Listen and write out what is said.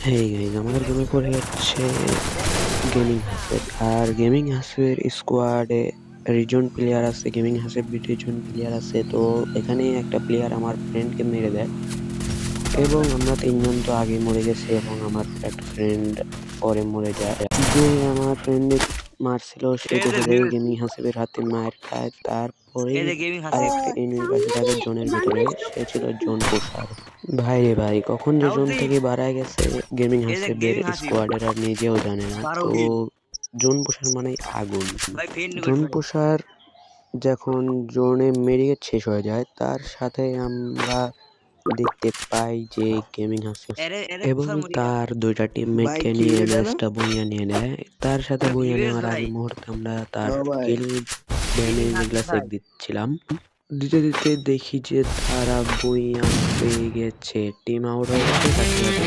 Hey guys, আমাদের গেমে পড়ে যাচ্ছে গেমিং হাসেব। আর গেমিং হাসেবের স্কোয়াডে রিজন প্লেয়ার আছে, গেমিং হাসেব রিজন প্লেয়ার আছে। তো এখানে একটা প্লেয়ার আমার ফ্রেন্ডকে মেরে দেয় এবং আমরা তিনজন তো আগে মরে গেছি এবং আমার একটা ফ্রেন্ড পরে মরে যায়। যে আমার ফ্রেন্ড মারছিল সে এই যে দেখে যায় ভিউজ, গেমিং হাসেবের হাতে মার খায়। তারপরেই এই যে গেমিং হাসিব আরেকটা এনিমি পাশে থাকে জোনের ভিতরে, সে ছিল জোন পোষার। ভাই রে ভাই, কখন যে জোন আউটজিত, থেকে বাড়ায় গেছে গেমিং এই যে হাসেবের গেমিং হাসিব স্কোয়াডের আর নিজেও জানে না। 12 তো হিল জোন পোষার মানে আগুন। ভাই ফ্রেন্ড রিকোয়েস্ট জোন পাঠাই। পোষার যখন জোনে মেরিয়ে শেষ হয়ে যায় তার সাথে আমরা দেখতে পাই যে গেমিং হাসিব এরে এরে এবং কুফার মরিয়া তার দুইটা ভাই টিমমেটকে নিয়ে কিলে দেন। ম্যাচটা বইয়া নিয়ে নেয়। তার সাথে বইয়া ভিউজ নেওয়ার ভাই, আগে মুহূর্তে আমরা তার ও ভাই কিল গেমিং ড্যামেজ এগুলা হাসিব চেক ভাই। দিচ্ছিলাম। দিতে দিতে দেখি যে তারা বইয়া পেয়ে গেছে, টিম আউট হয়ে গেছে, তার সাথে